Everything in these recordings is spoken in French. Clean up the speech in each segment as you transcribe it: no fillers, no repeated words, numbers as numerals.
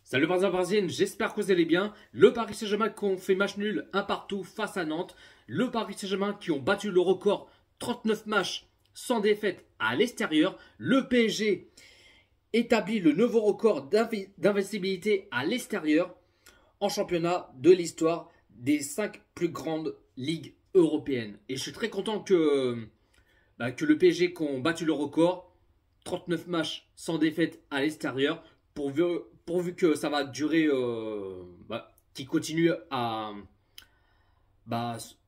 Salut Parisiens, j'espère que vous allez bien. Le Paris Saint-Germain qui ont fait match nul un partout face à Nantes. Le Paris Saint-Germain qui ont battu le record 39 matchs sans défaite à l'extérieur. Le PSG établit le nouveau record d'invincibilité à l'extérieur en championnat de l'histoire des 5 plus grandes ligues européennes. Et je suis très content que le PSG qui ont battu le record, 39 matchs sans défaite à l'extérieur, pourvu que ça va durer, qu'ils continuent à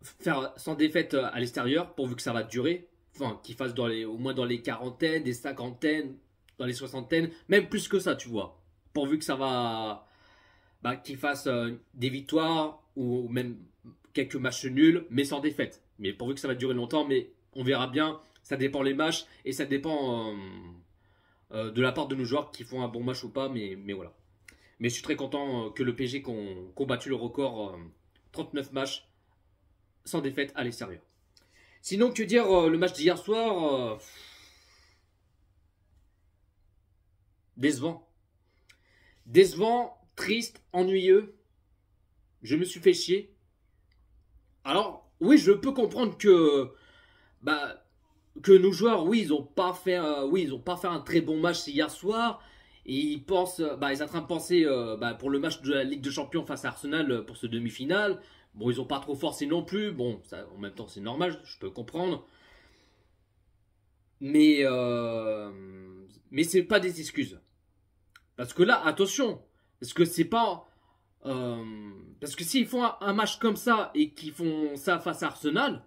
faire sans défaite à l'extérieur, pourvu que ça va durer, enfin qu'ils fassent au moins dans les quarantaines, des cinquantaines, dans les soixantaines, même plus que ça, tu vois, pourvu que ça va, qu'ils fassent des victoires ou même quelques matchs nuls, mais sans défaite, mais pourvu que ça va durer longtemps, mais on verra bien, ça dépend les matchs et ça dépend de la part de nos joueurs qui font un bon match ou pas, mais voilà. Mais je suis très content que le PSG qu'on battu le record 39 matchs sans défaite à l'extérieur. Sinon, que dire, le match d'hier soir, décevant. Décevant, triste, ennuyeux. Je me suis fait chier. Alors, oui, je peux comprendre que nos joueurs, oui, ils n'ont pas fait un très bon match hier soir. Et ils pensent, ils sont en train de penser pour le match de la Ligue des Champions face à Arsenal pour ce demi-finale. Bon, ils n'ont pas trop forcé non plus. Bon, ça, en même temps, c'est normal, je peux comprendre. Mais c'est pas des excuses. Parce que là, attention, parce que c'est pas, parce que s'ils font un match comme ça et qu'ils font ça face à Arsenal,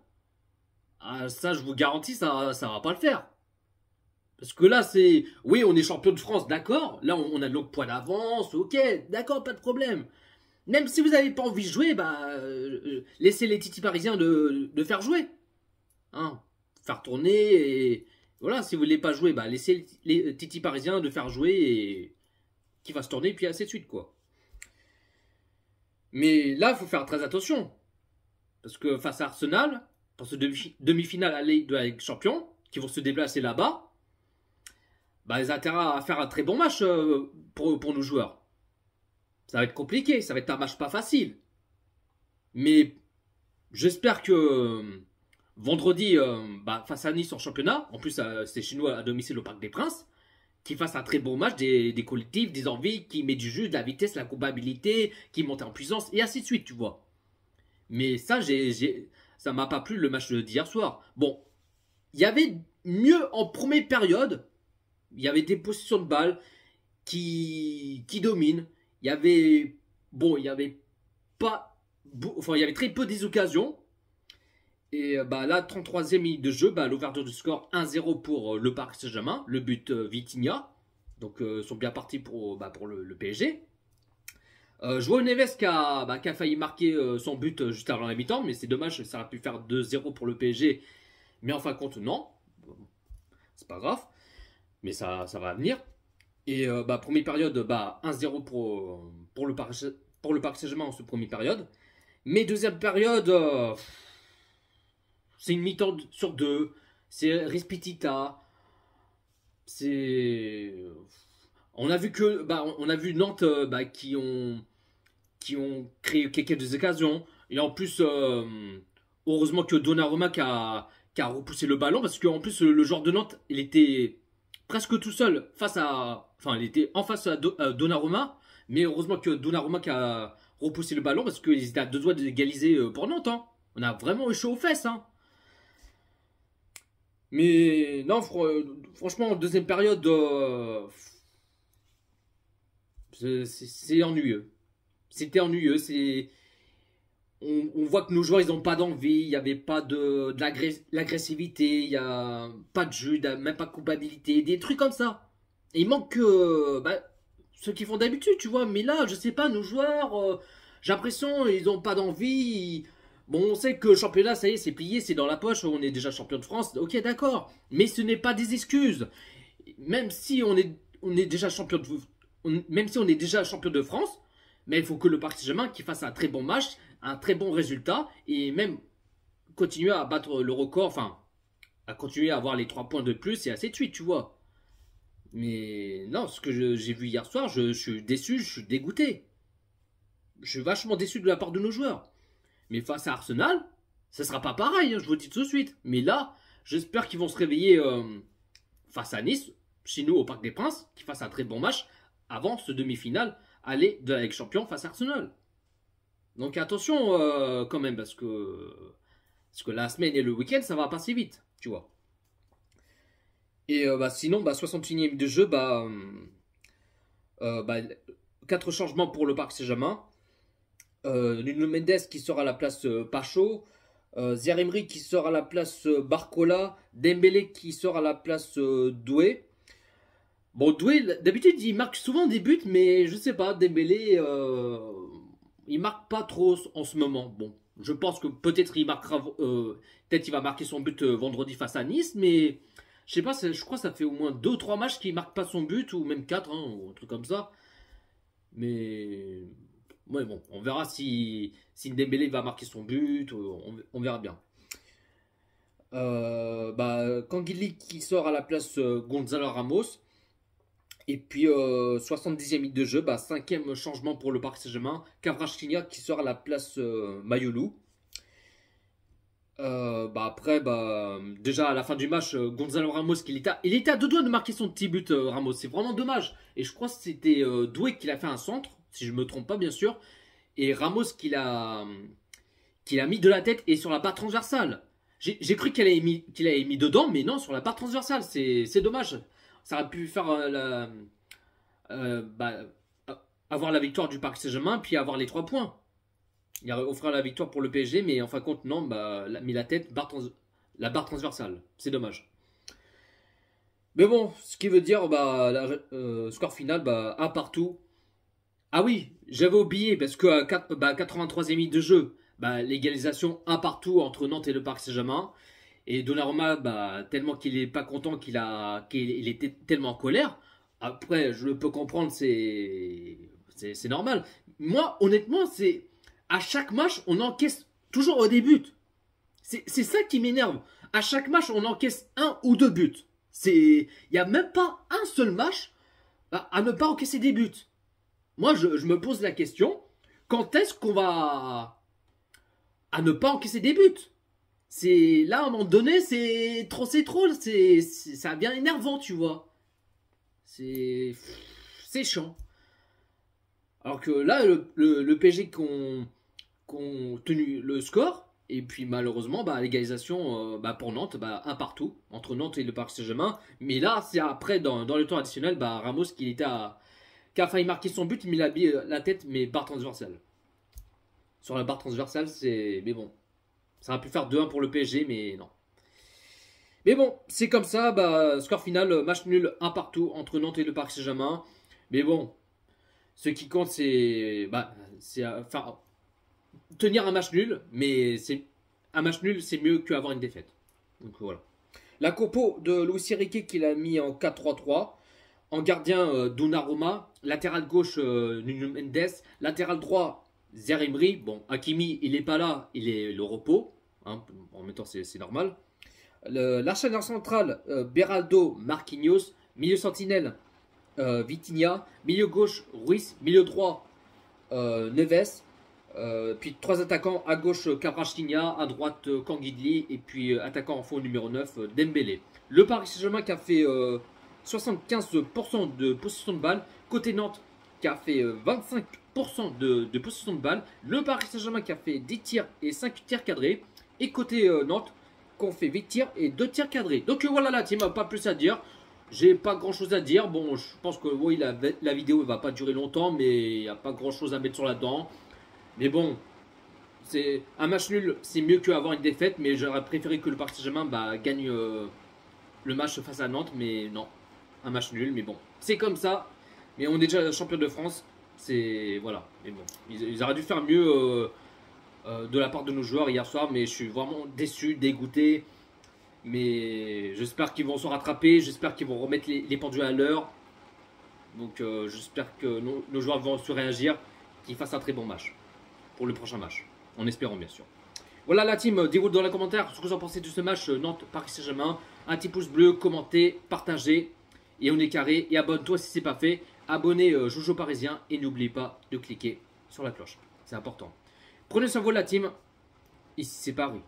ça, je vous garantis, ça va pas le faire. Parce que là, c'est... Oui, on est champion de France, d'accord. Là, on a le point d'avance, ok, d'accord, pas de problème. Même si vous n'avez pas envie de jouer, laissez les titis parisiens de faire jouer. Hein, faire tourner et... Voilà, si vous voulez pas jouer, laissez les titis parisiens de faire jouer et... qui va se tourner, puis ainsi de suite, quoi. Mais là, il faut faire très attention. Parce que face à Arsenal, pour ce demi-finale de la Ligue des Champions, qui vont se déplacer là-bas, ils ont intérêt à faire un très bon match pour nos joueurs. Ça va être compliqué, ça va être un match pas facile. Mais j'espère que vendredi, face à Nice en championnat, en plus c'est chez nous à domicile au Parc des Princes, qu'ils fassent un très bon match, des collectifs, des envies, qui met du jus, de la vitesse, la compatibilité, qui monte en puissance, et ainsi de suite, tu vois. Mais ça, ça m'a pas plu le match d'hier soir. Bon, il y avait mieux en première période. Il y avait des positions de balles qui dominent. Il y avait il y avait très peu des occasions. Et là, 33e minute de jeu, l'ouverture du score 1-0 pour le Paris Saint-Germain, le but Vitinha. Donc sont bien partis pour le PSG. João Neves qui a failli marquer son but juste avant la mi-temps, mais c'est dommage, ça aurait pu faire 2-0 pour le PSG. Mais en fin de compte, non. C'est pas grave. Mais ça va venir. Et première période, 1-0 pour le Paris Saint-Germain en cette première période. Mais deuxième période, c'est une mi-temps sur deux. C'est Respitita. C'est... On a vu Nantes qui ont créé quelques occasions. Et en plus, heureusement que Donnarumma qui a repoussé le ballon. Parce qu'en plus, le joueur de Nantes, il était presque tout seul il était en face à Donnarumma, mais heureusement que Donnarumma qui a repoussé le ballon parce qu'ils étaient à deux doigts d'égaliser pour Nantes. Hein. On a vraiment eu chaud aux fesses. Hein. Mais non, franchement, en deuxième période, c'est ennuyeux. C'était ennuyeux. On voit que nos joueurs, ils n'ont pas d'envie, il n'y avait pas de l'agressivité, il n'y a pas de jeu, même pas de culpabilité, des trucs comme ça. Et il manque ceux qui font d'habitude, tu vois. Mais là, je sais pas, nos joueurs, j'ai l'impression, ils n'ont pas d'envie. Bon, on sait que le championnat, ça y est, c'est plié, c'est dans la poche, on est déjà champion de France. Ok, d'accord. Mais ce n'est pas des excuses. Même si on est déjà champion de France, mais il faut que le Paris Saint-Germain qui fasse un très bon match, un très bon résultat et même continuer à battre le record, enfin, à continuer à avoir les 3 points de plus et ainsi de suite, tu vois. Mais non, ce que j'ai vu hier soir, je suis déçu, je suis dégoûté. Je suis vachement déçu de la part de nos joueurs. Mais face à Arsenal, ça sera pas pareil, hein, je vous le dis tout de suite. Mais là, j'espère qu'ils vont se réveiller face à Nice, chez nous au Parc des Princes, qu'ils fassent un très bon match avant ce demi-finale aller de la Ligue Champion face à Arsenal. Donc attention quand même, parce que la semaine et le week-end, ça va passer vite, tu vois. Et sinon, 61e de jeu, 4 changements pour le Paris Saint-Germain. Nuno Mendes qui sort à la place Pacho, Zaïre-Emery qui sort à la place Barcola, Dembélé qui sort à la place Doué. Bon, Doué, d'habitude, il marque souvent des buts, mais je sais pas, Dembélé, il marque pas trop en ce moment. Bon, je pense que peut-être il marquera, peut-être il va marquer son but vendredi face à Nice, mais je sais pas, je crois que ça fait au moins 2 ou 3 matchs qu'il marque pas son but, ou même 4, hein, ou un truc comme ça. Mais ouais, bon, on verra si Dembélé va marquer son but, on verra bien. Canguilhi qui sort à la place Gonzalo Ramos. Et puis 70e minute de jeu, 5e changement pour le Paris Saint-Germain. Kvaratskhelia qui sort à la place Mayolou. Après, déjà à la fin du match, Gonzalo Ramos, il était à 2 doigts de marquer son petit but, Ramos. C'est vraiment dommage. Et je crois que c'était Doué qui l'a fait un centre, si je ne me trompe pas, bien sûr. Et Ramos qui l'a mis de la tête et sur la barre transversale. J'ai cru qu'il avait mis dedans, mais non, sur la barre transversale. C'est dommage. Ça aurait pu faire avoir la victoire du Paris Saint-Germain, puis avoir les 3 points. Il aurait offert la victoire pour le PSG, mais en fin de compte, non, il a mis la tête, la barre transversale. C'est dommage. Mais bon, ce qui veut dire, score final, 1 partout. Ah oui, j'avais oublié, parce que à 83e minute de jeu, l'égalisation 1 partout entre Nantes et le Paris Saint-Germain. Et Donnarumma, tellement qu'il est pas content, qu'il était tellement en colère. Après, je le peux comprendre, c'est normal. Moi, honnêtement, c'est à chaque match, on encaisse toujours au début. C'est ça qui m'énerve. À chaque match, on encaisse 1 ou 2 buts. Il n'y a même pas un seul match à ne pas encaisser des buts. Moi, je me pose la question, quand est-ce qu'on va à ne pas encaisser des buts? C'est là à un moment donné, c'est trop, ça devient énervant, tu vois. C'est chiant. Alors que là, le PSG qu'on tenu le score, et puis malheureusement, l'égalisation pour Nantes, 1 partout entre Nantes et le Paris Saint-Germain. Mais là, c'est après dans le temps additionnel, Ramos qui a failli marquer son but, mais il a mis la tête, mais barre transversale. Sur la barre transversale, mais bon. Ça aurait pu faire 2-1 pour le PSG, mais non. Mais bon, c'est comme ça. Score final, match nul, 1 partout entre Nantes et le Paris Saint-Germain. Mais bon, ce qui compte, c'est tenir un match nul. Mais un match nul, c'est mieux qu'avoir une défaite. Donc voilà. La compo de Luis Enrique qu'il a mis en 4-3-3. En gardien, Donnarumma. Latéral gauche, Nuno Mendes. Latéral droit, Zaïre-Emery, bon, Hakimi, il n'est pas là, il est le repos, hein, en même temps c'est normal. L'arsenal central, Beraldo, Marquinhos, milieu sentinelle, Vitinha, milieu gauche, Ruiz, milieu droit, Neves, puis 3 attaquants, à gauche Kvaratskhelia, à droite Canguilhi, et puis attaquant en fond numéro 9, Dembélé. Le Paris Saint-Germain qui a fait 75% de possession de balle, côté Nantes qui a fait 25% de possession de balle. Le Paris Saint-Germain qui a fait 10 tirs et 5 tirs cadrés. Et côté Nantes, qu'on fait 8 tirs et 2 tirs cadrés. Donc voilà la team, pas plus à dire. J'ai pas grand chose à dire. Bon, je pense que oui, la vidéo ne va pas durer longtemps, mais il n'y a pas grand chose à mettre sur la dent. Mais bon, c'est un match nul, c'est mieux qu'avoir une défaite. Mais j'aurais préféré que le Paris Saint-Germain gagne le match face à Nantes. Mais non, un match nul. Mais bon, c'est comme ça. Mais on est déjà champion de France. C'est voilà. Mais bon, ils auraient dû faire mieux de la part de nos joueurs hier soir. Mais je suis vraiment déçu, dégoûté. Mais j'espère qu'ils vont se rattraper. J'espère qu'ils vont remettre les pendules à l'heure. Donc j'espère que nos joueurs vont se réagir. Qu'ils fassent un très bon match pour le prochain match. En espérant bien sûr. Voilà la team, dites-vous dans les commentaires ce que vous en pensez de ce match Nantes-Paris Saint-Germain. Un petit pouce bleu, commentez, partagez. Et on est carré. Et abonne-toi si c'est pas fait. Abonnez Jojo Parisien. Et n'oubliez pas de cliquer sur la cloche. C'est important. Prenez soin de vous la team. Ici c'est Paris.